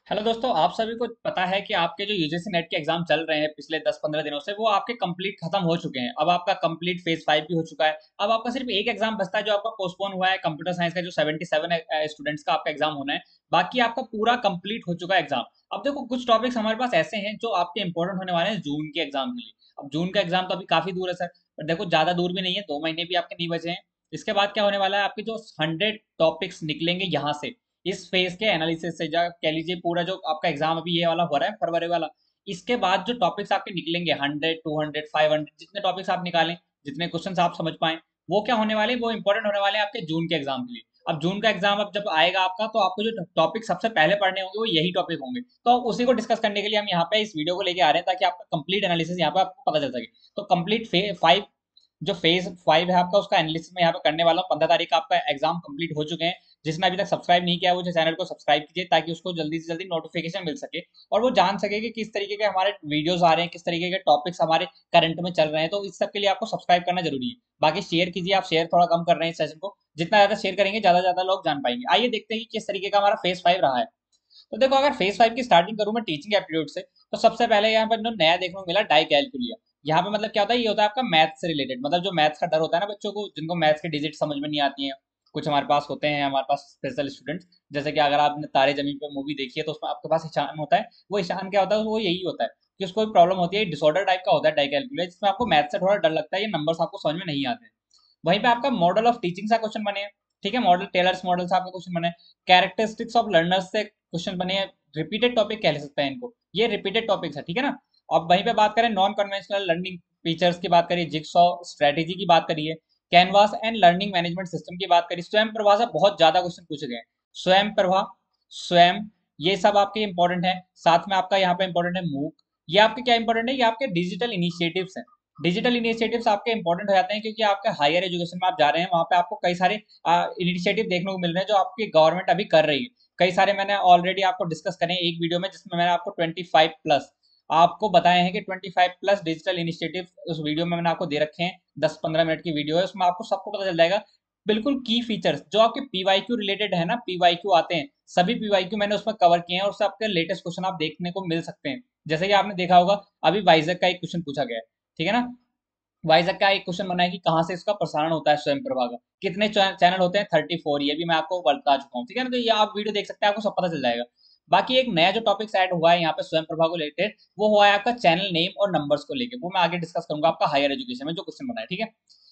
Hello दोस्तों, आप सभी को पता है कि आपके जो यूजीसी नेट के एग्जाम चल रहे हैं पिछले 10-15 दिनों से, वो आपके कंप्लीट खत्म हो चुके हैं। अब आपका कंप्लीट फेज 5 भी हो चुका है। अब आपका सिर्फ एक एग्जाम बचता है जो आपका पोस्टपोन हुआ है, कंप्यूटर साइंस का, जो 77 स्टूडेंट्स का आपका एग्जाम होना है। बाकी आपका पूरा कंप्लीट हो चुका है एग्जाम। अब देखो, कुछ टॉपिक्स हमारे पास ऐसे हैं जो आपके इंपॉर्टेंट होने वाले हैं जून के एग्जाम के लिए। अब जून का एग्जाम तो अभी काफी दूर है सर, पर देखो ज्यादा दूर भी नहीं है, 2 महीने भी आपके नहीं बचे हैं। इसके बाद क्या होने वाला है, आपके जो 100 टॉपिक्स निकलेंगे यहाँ से, इस फेज के एनालिसिस से, जा कह लीजिए पूरा जो आपका एग्जाम अभी ये वाला हो रहा है फरवरी वाला, इसके बाद जो टॉपिक्स आपके निकलेंगे 100, 200, 500, जितने टॉपिक्स आप निकालें, जितने क्वेश्चंस आप समझ पाए, वो क्या होने वाले हैं, वो इंपॉर्टेंट होने वाले हैं आपके जून के एग्जाम के लिए। अब जून का एग्जाम अब जब आएगा आपका, तो आपको जो टॉपिक सबसे पहले पढ़ने होंगे वो यही टॉपिक होंगे। तो उसी को डिस्कस करने के लिए हम यहाँ पे इस वीडियो को लेके आ रहे हैं, ताकि आपका कंप्लीट एनालिसिस यहाँ पे आपको पता चल सके। तो कंप्लीट फाइव, जो फेज 5 है आपका, उसका एनालिसिस में यहाँ पे करने वाला हूँ। 15 तारीख का आपका एग्जाम कंप्लीट हो चुके हैं। जिसने अभी तक सब्सक्राइब नहीं किया है वो चैनल को सब्सक्राइब कीजिए, ताकि उसको जल्दी से जल्दी नोटिफिकेशन मिल सके और वो जान सके कि किस तरीके के हमारे वीडियोस आ रहे हैं, किस तरीके के टॉपिक्स हमारे करंट में चल रहे हैं। तो इस सब के लिए आपको सब्सक्राइब करना जरूरी है। बाकी शेयर कीजिए, आप शेयर थोड़ा कम कर रहे हैं इस सेशन को। जितना ज्यादा शेयर करेंगे, ज्यादा लोग जान पाएंगे। आइए देखते हैं कि किस तरीके का हमारा फेज 5 रहा है। तो देखो, अगर फेज 5 की स्टार्टिंग करूं मैं टीचिंग एप्टीट्यूड से, तो सबसे पहले यहाँ पर जो नया देखने को मिला, डाई कैलकुलिया। यहाँ पे मतलब क्या होता है, ये होता है आपका मैथ्स से रिलेटेड, मतलब जो मैथ्स का डर होता है ना बच्चों को, जिनको मैथ्स के डिजिट समझ में नहीं आती हैं। कुछ हमारे पास होते हैं, हमारे पास स्पेशल स्टूडेंट्स। जैसे कि अगर आपने तारे जमीन पे मूवी देखी है, तो उसमें आपके पास ईशान होता है। वो ईशान क्या होता है, वो यही होता है कि उसको प्रॉब्लम होती है, डिसऑर्डर टाइप का होता है डाई कैलकुलिया, जिसमें आपको मैथ्स से थोड़ा डर लगता है, ये नंबर्स आपको समझ में नहीं आते हैं। वहीं पे आपका मॉडल ऑफ टीचिंग सा क्वेश्चन बने हैं। ठीक है, मॉडल टेलर्स मॉडल से आपका क्वेश्चन बने हैं। कैरेक्टरिस्टिक्स ऑफ लर्नर्स से क्वेश्चन बने हैं। रिपीटेड टॉपिक कह सकते हैं इनको, ये रिपीटेड टॉपिक्स है, ठीक है ना। अब वहीं पे बात करें नॉन कन्वेंशनल लर्निंग फीचर्स की, बात करिए जिक्सॉ स्ट्रेटेजी की बात करिए, canvas and learning management system की बात करिए, स्वयं प्रभा से बहुत ज्यादा क्वेश्चन पूछे गए हैं। स्वयं प्रभा, स्वयं, ये सब आपके इंपॉर्टेंट है। साथ में आपका यहाँ पे इंपॉर्टेंट है मूक। ये आपके क्या इंपॉर्टेंट है, ये आपके डिजिटल इनिशिएटिव्स हैं। डिजिटल इनिशिएटिव्स आपके इंपॉर्टेंट हो जाते हैं, क्योंकि आपके हायर एजुकेशन में आप जा रहे हैं, वहां पे आपको कई सारे इनिशिएटिव देखने को मिल रहे हैं जो आपकी गवर्नमेंट अभी कर रही है। कई सारे मैंने ऑलरेडी आपको डिस्कस करें एक वीडियो में, जिसमें मैंने आपको 25+ आपको बताए हैं कि 25+ डिजिटल इनिशिएटिव उस वीडियो में मैंने आपको दे रखे हैं। 10-15 मिनट की वीडियो है, उसमें आपको सबको पता चल जाएगा। बिल्कुल की फीचर्स जो आपके पीवाईक्यू रिलेटेड है ना, पीवाईक्यू आते हैं, सभी पीवाईक्यू मैंने उसमें कवर किए हैं, और उससे आपके लेटेस्ट क्वेश्चन आप देखने को मिल सकते हैं। जैसे कि आपने देखा होगा, अभी वाइजक का एक क्वेश्चन पूछा गया है, ठीक है ना। वाइजक का एक क्वेश्चन बना है कि कहाँ से इसका प्रसारण होता है स्वयं प्रभा का, कितने चैनल होते हैं, 34, ये भी मैं आपको बता चुका हूँ, ठीक है ना। तो ये आप वीडियो देख सकते हैं, आपको सब पता चल जाएगा। बाकी एक नया जो टॉपिक ऐड हुआ है यहाँ पे स्वयं प्रभा को रिलेटेड, वो हुआ है आपका चैनल नेम और नंबर्स को लेकर। वो मैं आगे डिस्कस करूंगा आपका हायर एजुकेशन में जो क्वेश्चन बना है, ठीक है।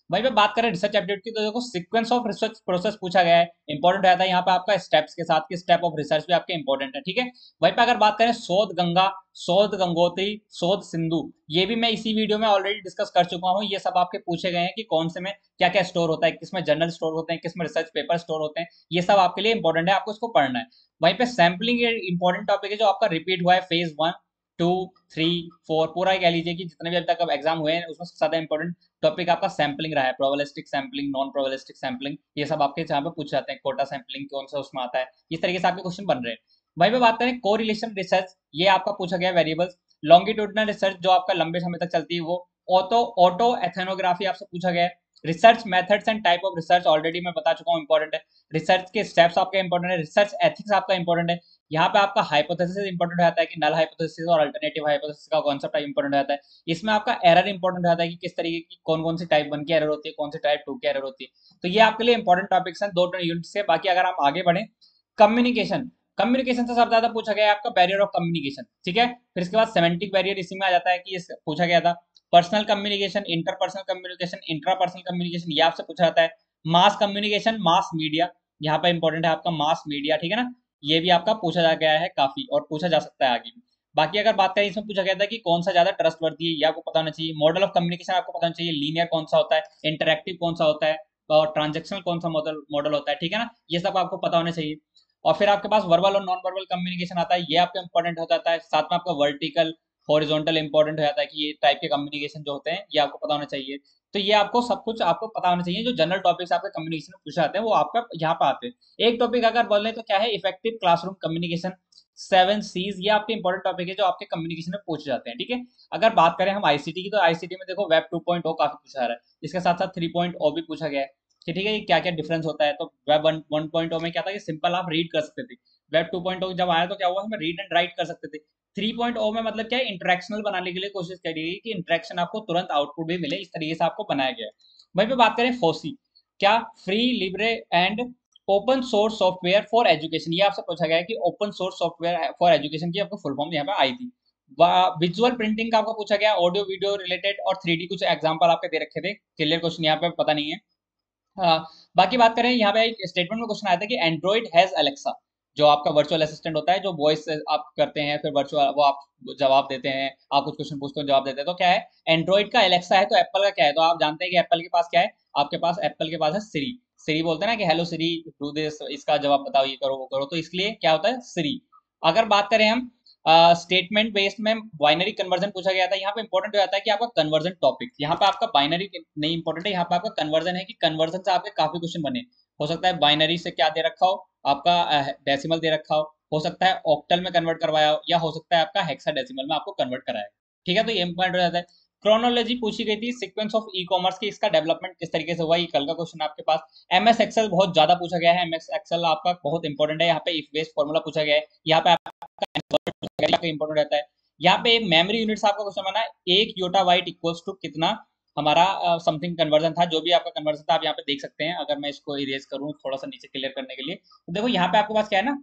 वहीं पे बात करें रिसर्च एप्टीट्यूड की, तो देखो सीक्वेंस ऑफ रिसर्च प्रोसेस पूछा गया है। इंपॉर्टेंट रहता है यहाँ पे आपका स्टेप्स के साथ, कि स्टेप ऑफ रिसर्च भी आपके इंपॉर्टेंट है, ठीक है। वहीं पे अगर बात करें शोध गंगा, शोध गंगोत्री, शोध सिंधु, ये भी मैं इसी वीडियो में ऑलरेडी डिस्कस कर चुका हूँ। ये सब आपके पूछे गए हैं कि कौन से में क्या क्या स्टोर होता है, किसमें जर्नल स्टोर होते हैं, किसमें रिसर्च पेपर स्टोर होते हैं। ये सब आपके लिए इंपॉर्टेंट है, आपको इसको पढ़ना है। वहीं पे सैम्पलिंग इंपॉर्टेंट टॉपिक है, जो आपका रिपीट हुआ है फेज 1, 2, 3, 4, पूरा कह लीजिए कि जितने भी अभी तक एग्जाम हुए हैं, उसमें सबसे ज्यादा इंपॉर्टेंट टॉपिक आपका सैम्पलिंग रहा है। Probabilistic sampling, non probabilistic sampling, ये सब आपके यहाँ पे पूछ जाते हैं। कोटा सैम्पलिंग कौन सा उसमें आता है, इस तरीके से आपके क्वेश्चन बन रहे हैं। वहीं पे बात करें कोरिलेशन रिसर्च, ये आपका पूछा गया वेरिएबल्स। लॉन्गिट्यूडनल रिसर्च जो आपका लंबे समय तक चलती है, वो ऑटो एथेनोग्राफी आपसे पूछा गया है। Research methods and type of research already मैं बता चुका हूँ, इंपॉर्टेंट है। रिसर्च के स्टेप्स आपका इंपॉर्टेंट है। रिसर्च एथिक्स आपका इंपॉर्टेंट है। यहाँ पे आपका हाइपोथेसिस इंपॉर्टेंट हो जाता है, कि नल हाइपोथेसिस और अल्टरनेटिव हाइपोथेसिस का कॉन्सेप्ट इंपॉर्टेंट हो जाता है। इसमें आपका एरर इंपॉर्टेंट हो जाता है, कि किस तरीके की कौन कौन सी टाइप 1 की एरर होती है, कौन सी टाइप 2 की एरर होती है। तो ये आपके लिए इंपॉर्टेंट टॉपिक्स हैं, 2 यूनिट से। बाकी अगर हम आगे बढ़े, कम्युनिकेशन, कम्युनिकेशन से सबसे ज्यादा पूछा गया है आपका बैरियर ऑफ कम्युनिकेशन, ठीक है। फिर इसके बाद सेमेंटिक बैरियर इसी में आ जाता है, कि ये पूछा गया था। Personal communication, interpersonal communication, intrapersonal communication, ये आपसे पूछा जाता है। मास कम्युनिकेशन, मास मीडिया, यहाँ पे इंपॉर्टेंट है आपका मास मीडिया, ठीक है ना। ये भी आपका पूछा जा गया है काफी, और पूछा जा सकता है आगे भी। बाकी अगर बात करें, इसमें पूछा गया था कि कौन सा ज्यादा ट्रस्टवर्दी है, ये आपको पता होना चाहिए। मॉडल ऑफ कम्युनिकेशन आपको पता होना चाहिए, लीनियर कौन सा होता है, इंटरेक्टिव कौन सा होता है, और ट्रांजेक्शनल कौन सा मॉडल मॉडल होता है, ठीक है ना। ये सब आपको पता होना चाहिए। और फिर आपके पास वर्बल और नॉन वर्बल कम्युनिकेशन आता है, ये आपका इंपॉर्टेंट हो जाता है। साथ में आपका वर्टिकल, हॉरिजॉन्टल इंपॉर्टेंट हो जाता है, कि ये टाइप के कम्युनिकेशन जो होते हैं, ये आपको पता होना चाहिए। तो ये आपको सब कुछ आपको पता होना चाहिए। जो जनरल टॉपिक्स आपके कम्युनिकेशन में पूछे जाते हैं, वो आपका यहाँ पे आते हैं। एक टॉपिक अगर बोल तो क्या है, इफेक्टिव क्लासरूम कम्युनिकेशन, 7 C's, ये आपके इंपॉर्टेंट टॉपिक है जो आपके कम्युनिकेशन में पूछे जाते हैं, ठीक है। अगर बात करें हम आईसीटी की, तो आईसीटी में देखो वेब 2.0 काफी पूछा जा रहा है। इसके साथ साथ 3.0 भी पूछा गया है। कि ठीक है ये क्या क्या डिफरेंस होता है। तो वेब 1.0 में क्या था कि सिंपल आप रीड कर सकते थे। वेब 2.0 जब आया तो क्या हुआ, हमें रीड एंड राइट कर सकते थे। 3.0 में मतलब क्या है, इंटरेक्शनल बनाने के लिए कोशिश करी गई कि इंटरेक्शन आपको तुरंत आउटपुट भी मिले, इस तरीके से आपको बनाया गया है। वहीं पे बात करें फोसी, क्या free Libre and open source software for education, ये आपसे पूछा गया है कि open source software for education की आपको फुल फॉर्म यहाँ पे आई थी। विजुअल प्रिंटिंग का आपको पूछा गया, ऑडियो वीडियो रिलेटेड और 3D कुछ एग्जांपल आपके दे रखे थे। क्लियर क्वेश्चन यहाँ पे पता नहीं है। बाकी बात करें यहाँ पे एक स्टेटमेंट में क्वेश्चन आया था कि एंड्रॉइड हैज अलेक्सा, जो आपका वर्चुअल असिस्टेंट होता है, जो वॉइस आप करते हैं फिर वर्चुअल वो आप जवाब देते हैं, आप कुछ क्वेश्चन पूछते हो जवाब देते हैं, तो क्या है एंड्रॉइड का अलेक्सा है, तो एप्पल का क्या है, तो आप जानते हैं कि एप्पल के पास क्या है, आपके पास एप्पल के पास है सिरी। सिरी बोलते हैं ना कि हेलो सिरी डू दिस, इसका जवाब बताओ, ये करो वो करो, तो इसलिए क्या होता है सिरी। अगर बात करें हम स्टेटमेंट बेस्ड में बाइनरी कन्वर्जन पूछा गया था, यहाँ पे इंपॉर्टेंट हो जाता है कि आपका कन्वर्जन टॉपिक, यहाँ पे आपका बाइनरी नहीं इंपॉर्टेंट है, यहाँ पे आपका कन्वर्जन है कि कन्वर्जन से आपके काफी क्वेश्चन बने। हो सकता है बाइनरी से क्या दे रखा हो, आपका डेसिमल दे रखा हो सकता है ऑक्टल में कन्वर्ट करवाया हो, या हो सकता है आपका हेक्साडेसिमल में आपको कन्वर्ट कराया। ठीक है, तो ये इंपॉर्टेंट हो जाता है। क्रोनोलॉजी पूछी गई थी सीक्वेंस ऑफ ई कॉमर्स की, इसका डेवलपमेंट किस तरीके से हुआ, ये कल का क्वेश्चन आपके पास। एमएस एक्सेल बहुत ज्यादा पूछा गया है, एमएस एक्सेल आपका बहुत इंपॉर्टेंट है, यहाँ पे इफ बेस्ड फॉर्मूला पूछा गया है, यहाँ पे इंपॉर्टेंट रहता है। यहाँ पे एक मेमोरी यूनिट्स आपका क्वेश्चन बना है, एक योटा बाइट इक्वल्स टू कितना, हमारा समथिंग कन्वर्जन था, जो भी आपका कन्वर्जन था आप यहाँ पे देख सकते हैं। अगर मैं इसको इरेज करूँ थोड़ा सा नीचे क्लियर करने के लिए, तो देखो यहाँ पे आपके पास क्या है ना,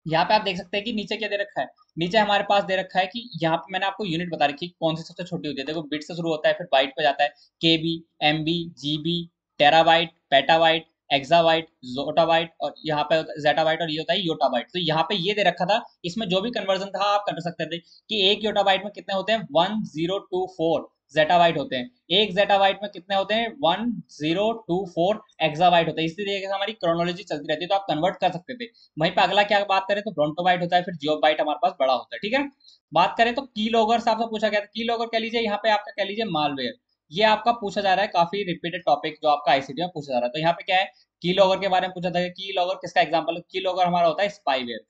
यहाँ पे आप देख सकते हैं कि नीचे क्या दे रखा है। नीचे हमारे पास दे रखा है कि यहाँ पे मैंने आपको यूनिट बता रखी है कौन सी सबसे छोटी होती है। देखो बिट से शुरू होता है फिर बाइट पे जाता है, KB, MB, GB, terabyte, petabyte, exabyte, yottabyte, और यहाँ पे जेटाबाइट, और ये होता है योटाबाइट। तो यहाँ पे ये दे रखा था, इसमें जो भी कन्वर्जन था आप कर सकते थे कि एक योटाबाइट में कितने होते हैं 1024 जेटाबाइट होते हैं, एक जेटाबाइट में कितने होते हैं 1024 एक्साबाइट होते हैं। इसी तरीके से हमारी क्रोनोलॉजी चलती रहती है, तो आप कन्वर्ट कर सकते थे। वहीं पे अगला क्या बात करें तो ब्रोंटोबाइट होता है, फिर जियोबाइट हमारे पास बड़ा होता है। ठीक है, बात करें तो की लॉगर से आपसे पूछा गया था, की लॉगर कह लीजिए, यहाँ पे आपका कह लीजिए मालवेयर, ये आपका पूछा जा रहा है, काफी रिपीटेड टॉपिक जो आपका आईसीटी में पूछा जा रहा है। तो यहाँ पे क्या है, की लॉगर के बारे में पूछा था, की लॉगर किसका एग्जाम्पल है, की लॉगर हमारा होता है स्पाईवेयर।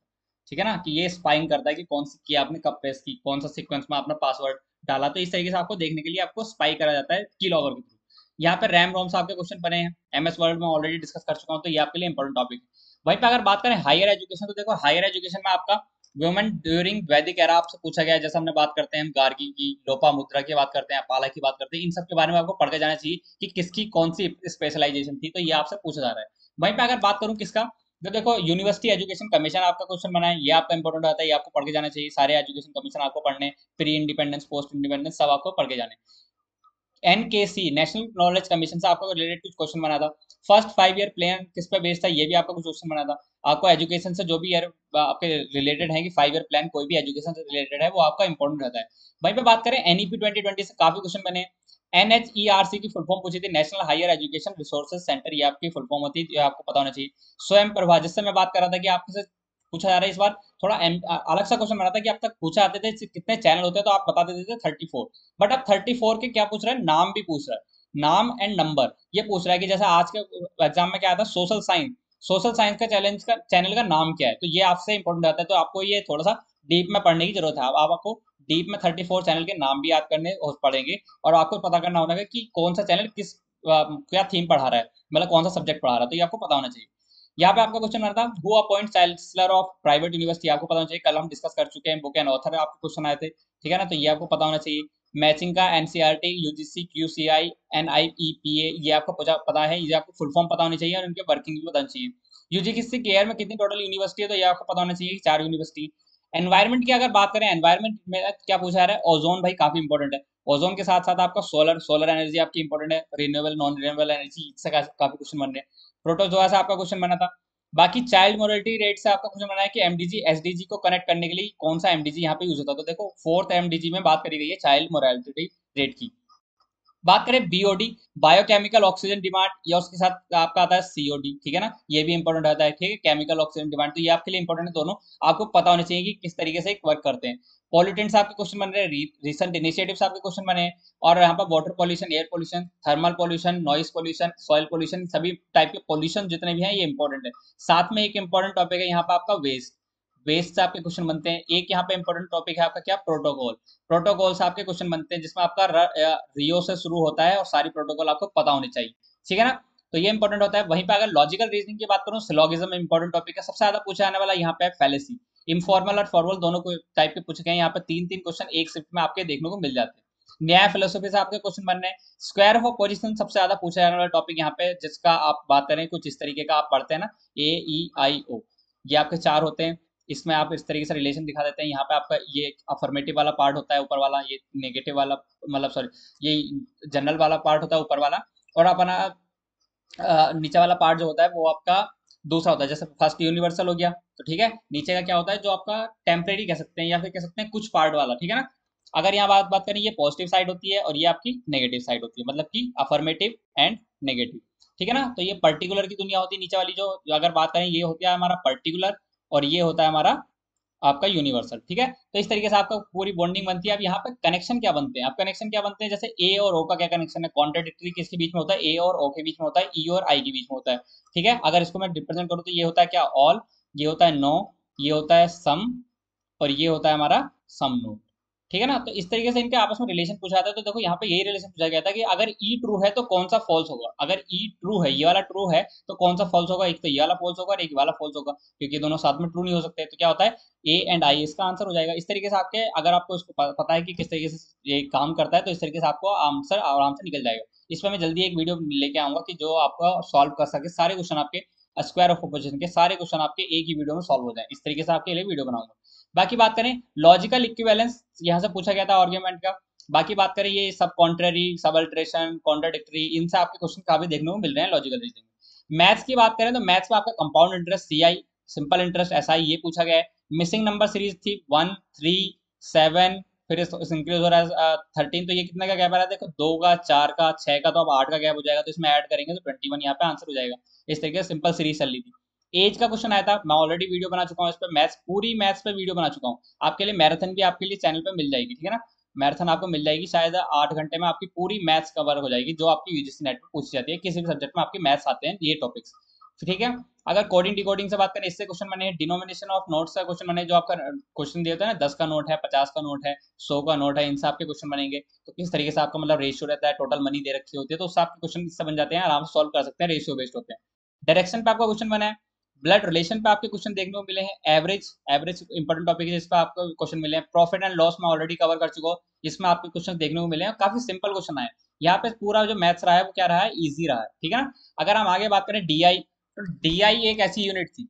ठीक है ना, कि ये स्पाइंग करता है कि कौन सी की आपने कब प्रेस की, कौन सा सीक्वेंस में आपने पासवर्ड डाला, तो इस तरीके से आपको देखने के लिए आपको स्पाई करा जाता है की लॉगर के थ्रू। यहाँ पे रैम रोम से आपके क्वेश्चन बने हैं, एमएस वर्ड में ऑलरेडी डिस्कस कर चुका हूँ, तो ये आपके लिए इंपॉर्टेंट टॉपिक है। वहीं पे अगर बात करें हायर एजुकेशन, तो देखो हायर एजुकेशन में आपका वुमेन ड्यूरिंग वैदिक एरा आपसे पूछा गया है। जैसे हमने बात करते हैं हम गार्गी की, लोपामुद्रा की बात करते हैं, पाला की बात करते हैं, इन सब के बारे में आपको पढ़ के जाना चाहिए कि किसकी कौन सी स्पेशलाइजेशन थी, तो ये आपसे पूछा जा रहा है। वहीं पे अगर बात करूं किसका, तो देखो यूनिवर्सिटी एजुकेशन कमीशन आपका क्वेश्चन बना है, ये आपका इंपॉर्टेंट आता है, ये आपको पढ़ के जाना चाहिए। सारे एजुकेशन कमीशन आपको पढ़ने, प्री इंडिपेंडेंस पोस्ट इंडिपेंडेंस सब आपको पढ़ के जाने। एनकेसी नेशनल नॉलेज कमीशन से आपका रिलेटेड कुछ क्वेश्चन बना था। फर्स्ट 5 ईयर प्लान किस पे बेस्ड था, ये भी आपका कुछ क्वेश्चन बना था। आपको एजुकेशन से जो भी ईयर आपके रिलेटेड है कि 5 ईयर प्लान कोई भी एजुकेशन से रिलेटेड है वो आपका इंपॉर्टेंट रहता है। वहीं पे बात करें एनईपी 2020 से काफी क्वेश्चन बने। एनएचईआरसी की फुल फॉर्म पूछी थी, National Higher Education Resources Centre, ये आपकी फुल फॉर्म होती है, ये आपको पता होना चाहिए। स्वयं प्रभा, जिससे मैं बात कर रहा था कि आपसे पूछा जा रहा है इस बार थोड़ा अलग सा क्वेश्चन बना था कि अब तक पूछा आते थे कितने चैनल होते हैं, तो आप बता देते थे 34, बट अब 34 के क्या पूछ रहा है, नाम भी पूछ रहा है, नाम एंड नंबर ये पूछ रहा है। कि जैसा आज के एग्जाम में क्या आता है सोशल साइंस, सोशल साइंस का चैनल का नाम क्या है, तो ये आपसे इंपॉर्टेंट आता है, तो आपको ये थोड़ा सा डीप में पढ़ने की जरूरत है। अब आपको डीप में 34 चैनल के नाम भी याद करने पड़ेंगे, और आपको पता करना होगा कि कौन सा चैनल किस क्या थीम पढ़ा रहा है, मतलब कौन सा सब्जेक्ट पढ़ा रहा है, तो ये आपको पता होना चाहिए। यहाँ पे आपका क्वेश्चन आता है who appoint chancellor of private university, आपको पता होना चाहिए, कल हम डिस्कस कर चुके हैं, बुक एंड ऑथर आपके क्वेश्चन आए थे। ठीक है ना, तो ये आपको पता होना चाहिए। मैचिंग का एनसीईआरटी, यूजीसी, क्यूसीआई, एनआईईपीए, ये आपको पता है, ये आपको फुल फॉर्म पता होनी चाहिए और इनके वर्किंग भी बतानी चाहिए। यूजीसी के एयर में कितनी टोटल यूनिवर्सिटी है, तो ये आपको पता होना चाहिए कि 4 यूनिवर्सिटी। एनवायरमेंट की अगर बात करें, एनवायरमेंट में क्या पूछा जा रहा है, ओजोन भाई काफी इंपॉर्टेंट है। ओजोन के साथ साथ आपका सोलर सोलर एनर्जी आपकी इंपॉर्टेंट है, रिन्यूएबल नॉन रिन्यूएबल एनर्जी से काफी क्वेश्चन बन रहे हैं। प्रोटोजोआ से आपका क्वेश्चन बना था। बाकी चाइल्ड मोरालिटी रेट से आपका क्वेश्चन बना है कि एमडीजी एसडीजी को कनेक्ट करने के लिए कौन सा एमडीजी यहाँ पे यूज होता है, तो देखो फोर्थ एमडीजी में बात करी गई है चाइल्ड मोरालिटी रेट की। बात करें बीओडी, बायोकेमिकल ऑक्सीजन डिमांड, या उसके साथ आपका आता है सीओडी। ठीक है ना, ये भी इंपॉर्टेंट आता है। ठीक है, केमिकल ऑक्सीजन डिमांड, तो ये आपके लिए इंपॉर्टेंट है दोनों, आपको पता होने चाहिए कि किस तरीके से वर्क करते हैं। पॉल्यूटेंट्स आपके क्वेश्चन बन रहे हैं, रिसेंट इनिशिएटिव्स आपके क्वेश्चन बने हैं, और यहाँ पर water pollution, air pollution, thermal pollution, noise pollution, soil pollution, सभी टाइप के पॉल्यूशन जितने भी हैं ये इंपॉर्टेंट है। साथ में एक इंपॉर्टेंट टॉपिक है यहाँ पे आपका वेस्ट, वेस्ट से आपके क्वेश्चन बनते हैं। एक यहाँ पे इंपॉर्टेंट टॉपिक है आपका क्या, प्रोटोकॉल, प्रोटोकॉल से आपके क्वेश्चन बनते हैं, जिसमें आपका रियो से शुरू होता है और सारी प्रोटोकॉल आपको पता होनी चाहिए। ठीक है ना, तो ये इंपॉर्टेंट होता है। वहीं पे अगर लॉजिकल रीजनिंग की बात करूँ, सिलोगिज्म इंपॉर्टेंट टॉपिक है, सबसे ज्यादा पूछा जाने वाला यहाँ पे फैलेसी। इनफॉर्मल और फॉर्मल दोनों को टाइप के पूछे गए, यहाँ पे 3-3 क्वेश्चन एक शिफ्ट में आपके देखने को मिल जाते हैं। न्याय फिलोसफी से आपके क्वेश्चन बन रहे हैं। स्क्वायर ऑफ पोजिशन सबसे ज्यादा पूछा जाने वाला टॉपिक यहाँ पे, जिसका आप बात करें कुछ इस तरीके का आप पढ़ते हैं ना, AEIO, ये आपके 4 होते हैं। इसमें आप इस तरीके से रिलेशन दिखा देते हैं। यहाँ पे आपका ये अफर्मेटिव वाला पार्ट होता है ऊपर वाला, ये नेगेटिव वाला, मतलब सॉरी, ये जनरल वाला पार्ट होता है ऊपर वाला, और अपना नीचे वाला पार्ट जो होता है वो आपका दूसरा होता है। जैसे फर्स्ट यूनिवर्सल हो गया, तो ठीक है, नीचे का क्या होता है जो आपका टेम्परेरी कह सकते हैं, या फिर कह सकते हैं कुछ पार्ट वाला, ठीक है ना। अगर यहाँ बात बात करें, ये पॉजिटिव साइड होती है और ये आपकी नेगेटिव साइड होती है, मतलब कि अफर्मेटिव एंड नेगेटिव, ठीक है ना। तो ये पर्टिकुलर की दुनिया होती है नीचे वाली, जो अगर बात करें, ये होता है हमारा पर्टिकुलर, और ये होता है हमारा आपका यूनिवर्सल, ठीक है। तो इस तरीके से आपका पूरी बॉन्डिंग बनती है। अब यहाँ पे कनेक्शन क्या बनते हैं, आप कनेक्शन क्या बनते हैं, जैसे ए और ओ का क्या कनेक्शन है, कॉन्ट्राडिक्टरी किसके बीच में होता है, ए और ओ के बीच में होता है, ई और आई के बीच में होता है, ठीक है। अगर इसको मैं रिप्रेजेंट करूँ तो ये होता है क्या, ऑल, ये होता है नो, ये होता है सम, और ये होता है हमारा सम नोट, ठीक है ना। तो इस तरीके से इनके आपस में रिलेशन पूछा जाता है। तो देखो यहाँ पे यही रिलेशन पूछा गया था कि अगर ई ट्रू है तो कौन सा फॉल्स होगा, अगर ई ट्रू है, ये वाला ट्रू है, तो कौन सा फॉल्स होगा, एक तो ये वाला फॉल्स होगा और एक वाला फॉल्स होगा, क्योंकि दोनों साथ में ट्रू नहीं हो सकते। तो क्या होता है, ए एंड आई इसका आंसर हो जाएगा। इस तरीके से आपके, अगर आपको इसको पता है कि किस तरीके से ये काम करता है, तो इस तरीके से आपको आंसर आराम से निकल जाएगा। इस पर मैं जल्दी एक वीडियो लेके आऊंगा कि जो आपका सॉल्व कर सके सारे क्वेश्चन आपके, स्क्वायर ऑफ ऑपोजिशन के सारे क्वेश्चन आपके एक ही वीडियो में सॉल्व हो जाए, इस तरीके से आपके लिए वीडियो बनाऊंगा। बाकी बात करें लॉजिकल इक्विवेलेंस, यहाँ से पूछा गया था आर्ग्यूमेंट का। बाकी बात करें ये सब कॉन्ट्ररी, सब अल्ट्रेशन, कॉन्ट्राडिक्टरी, इनसे आपके क्वेश्चन काफी देखने को मिल रहे हैं लॉजिकल रीजनिंग में। मैथ्स की बात करें तो मैथ्स में आपका compound interest CI, simple interest SI, ये पूछा गया है। मिसिंग नंबर सीरीज थी 1, 3, 7, फिर इंक्रीज हो रहा है 13, तो ये कितने का गैप आ रहा है, देखो 2 का, 4 का, 6 का, तो अब 8 का गैप हो जाएगा, तो इसमें ऐड करेंगे तो 21 यहाँ पे आंसर हो जाएगा। इस तरीके से सिंपल सीरीज चल रही थी। एज का क्वेश्चन आया था, मैं ऑलरेडी वीडियो बना चुका हूँ इस पर, मैथ्स, पूरी मैथ्स पे वीडियो बना चुका हूँ। आपके लिए मैराथन भी आपके लिए चैनल पे मिल जाएगी, ठीक है ना। मैराथन आपको मिल जाएगी, शायद 8 घंटे में आपकी पूरी मैथ्स कवर हो जाएगी, जो आपकी UGC नेट में पूछी जाती है, किसी भी सब्जेक्ट में आपके मैथ्स आते हैं ये टॉपिक्स, ठीक है। अगर कोडिंग डिकोडिंग से बात करें, इससे क्वेश्चन बने, डिनोमिनेशन ऑफ नोट्स का क्वेश्चन बने, जो आपका क्वेश्चन दिया होता है ना, 10 का नोट है, 50 का नोट है, 100 का नोट है, इनसे आपके क्वेश्चन बनेंगे। तो किस तरीके से आपका मतलब रेशियो रहता है, टोटल मनी दे रखी होती है, तो उससे आपके क्वेश्चन इससे बन जाते हैं, आराम से सॉल्व कर सकते हैं, रेशियो बेस्ड होते हैं। डायरेक्शन पे आपका क्वेश्चन बना है। ब्लड रिलेशन पे आपके क्वेश्चन देखने को मिले हैं। एवरेज, एवरेज इंपॉर्टेंट टॉपिक है, जिस पे आपको क्वेश्चन मिले हैं। प्रॉफिट एंड लॉस में ऑलरेडी कवर कर चुका हूँ, इसमें आपके क्वेश्चन देखने को मिले हैं, काफी सिंपल क्वेश्चन आए। यहाँ पे पूरा जो मैथ्स रहा है वो क्या रहा है, इजी रहा है, ठीक है ना। अगर हम आगे बात करें DI, तो DI एक ऐसी यूनिट थी,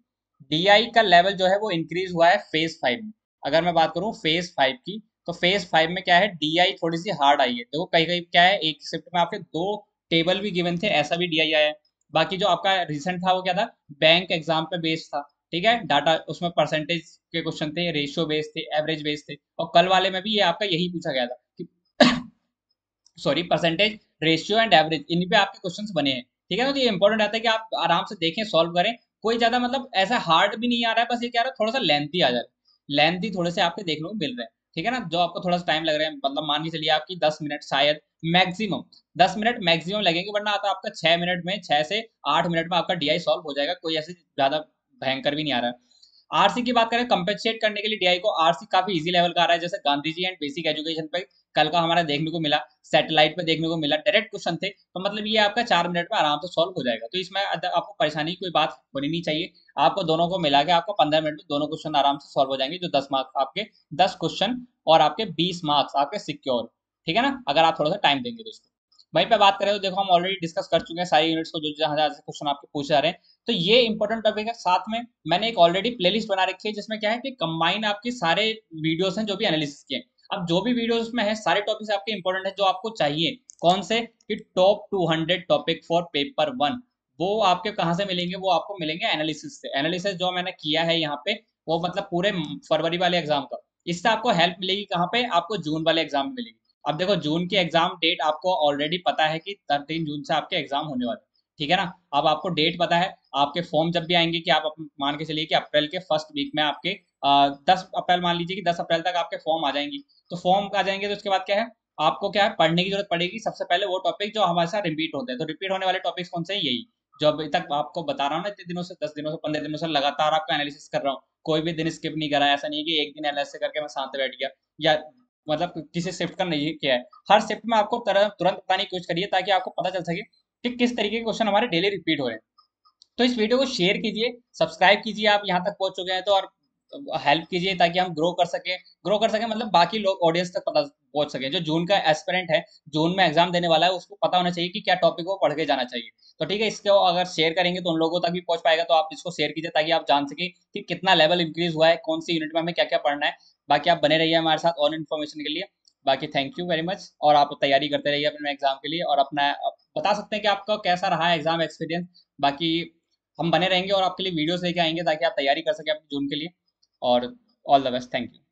DI का लेवल जो है वो इंक्रीज हुआ है फेज 5 में। अगर मैं बात करूँ फेज 5 की, तो फेज 5 में क्या है, DI थोड़ी सी हार्ड आई है। देखो कहीं कहीं क्या है, एक शिफ्ट में आपके 2 टेबल भी गिवन थे, ऐसा भी DI आया है। बाकी जो आपका रिसेंट था वो क्या था, बैंक एग्जाम पे बेस्ड था, ठीक है। डाटा उसमें परसेंटेज के क्वेश्चन थे, रेशियो बेस्ड थे, एवरेज बेस्ड थे, और कल वाले में भी ये आपका यही पूछा गया था कि sorry, percentage, ratio and average, इन पे आपके क्वेश्चंस बने हैं, ठीक है ना। तो ये इंपॉर्टेंट रहता है कि आप आराम से देखें, सॉल्व करें। कोई ज्यादा मतलब ऐसा हार्ड भी नहीं आ रहा है, बस ये कह रहा है थोड़ा सा लेंथी आ जा रहा है, लेंथी थोड़े से आपके देखने को मिल रहे हैं, ठीक है ना। जो आपको थोड़ा सा टाइम लग रहा है, मतलब मान के चलिए आपकी 10 मिनट शायद, मैक्सिमम 10 मिनट मैक्सिमम लगेंगे, वरना आता आपका 6 मिनट में, 6 से 8 मिनट में आपका DI सॉल्व हो जाएगा, कोई ऐसे ज्यादा भयंकर भी नहीं आ रहा है। RC की बात करें, कंपेंसेट करने के लिए DI को, RC काफी इजी लेवल का आ रहा है, जैसे Gandhi ji and basic education पे कल का हमारा देखने को मिला, सैटेलाइट पे देखने को मिला, डायरेक्ट क्वेश्चन थे, तो मतलब ये आपका 4 मिनट में आराम से सॉल्व हो जाएगा। तो इसमें आपको परेशानी की कोई बात होनी नहीं चाहिए। आपको दोनों को मिला के आपको 15 मिनट में दोनों क्वेश्चन आराम से सॉल्व हो जाएंगे, जो 10 मार्क्स आपके, 10 क्वेश्चन और आपके 20 मार्क्स आपके सिक्योर, ठीक है ना, अगर आप थोड़ा सा टाइम देंगे दोस्तों। वहीं पे बात करें तो देखो हम ऑलरेडी डिस्कस कर चुके हैं सारी यूनिट्स को, जो जहां जहां से क्वेश्चन आपके पूछे जा रहे हैं। तो ये इंपॉर्टेंट टॉपिक है। साथ में मैंने एक ऑलरेडी प्लेलिस्ट बना रखी है, जिसमें क्या है कि कंबाइन आपके सारे वीडियोस हैं जो भी एनालिसिस के हैं। अब जो भी वीडियोस में है, सारे टॉपिक्स आपके इंपॉर्टेंट है, जो आपको चाहिए, कौन से, कि टॉप 200 टॉपिक फॉर पेपर 1, वो आपके कहाँ से मिलेंगे, वो आपको मिलेंगे एनालिसिस से। एनालिसिस जो मैंने किया है यहाँ पे, वो मतलब पूरे फरवरी वाले एग्जाम का, इससे आपको हेल्प मिलेगी कहाँ पे, आपको जून वाले एग्जाम में मिलेगी। अब देखो जून की एग्जाम डेट आपको ऑलरेडी पता है कि 13 जून से आपके एग्जाम होने वाले हैं, ठीक है ना। अब आपको डेट पता है, आपके फॉर्म जब भी आएंगे, कि आप मान के चलिए कि अप्रैल के फर्स्ट वीक में आपके 10 अप्रैल, मान लीजिए कि 10 अप्रैल तक आपके फॉर्म आ जाएंगी। तो फॉर्म आ जाएंगे तो उसके बाद क्या है, आपको क्या है, पढ़ने की जरूरत पड़ेगी। सबसे पहले वो टॉपिक जो हमारे साथ रिपीट होते हैं, तो रिपीट होने वाले टॉपिक्स कौन से हैं, यही जो अभी तक आपको बता रहा हूँ ना, इतने दिनों से, 10 दिनों से, 15 दिनों से लगातार आपका एनालिसिस कर रहा हूँ, कोई भी दिन स्किप नहीं करा है। ऐसा नहीं है कि एक दिन एनालिसिस करके मैं शांत बैठ गया, या मतलब किसी शिफ्ट का नहीं किया है। हर शिफ्ट में आपको तुरंत बताने की कोशिश करिए, ताकि आपको पता चल सके कि किस तरीके के क्वेश्चन हमारे डेली रिपीट हो रहे हैं। तो इस वीडियो को शेयर कीजिए, सब्सक्राइब कीजिए, आप यहाँ तक पहुंच चुके हैं तो, और हेल्प कीजिए ताकि हम ग्रो कर सकें, मतलब बाकी लोग ऑडियंस तक पता पहुंच सके। जो जून का एस्पिरेंट है, जून में एग्जाम देने वाला है, उसको पता होना चाहिए कि क्या टॉपिक वो पढ़ के जाना चाहिए। तो ठीक है, इसको अगर शेयर करेंगे तो उन लोगों तक भी पहुंच पाएगा, तो आप इसको शेयर कीजिए ताकि आप जान सकें कि कितना लेवल इंक्रीज हुआ है, कौन सी यूनिट में हमें क्या क्या पढ़ना है। बाकी आप बने रहिए हमारे साथ और इन्फॉर्मेशन के लिए। बाकी थैंक यू वेरी मच, और आप तैयारी करते रहिए अपने एग्जाम के लिए, और अपना बता सकते हैं कि आपका कैसा रहा है एग्जाम एक्सपीरियंस। बाकी हम बने रहेंगे और आपके लिए वीडियोस लेके आएंगे ताकि आप तैयारी कर सकें अपनी जून के लिए। और all the best, thank you.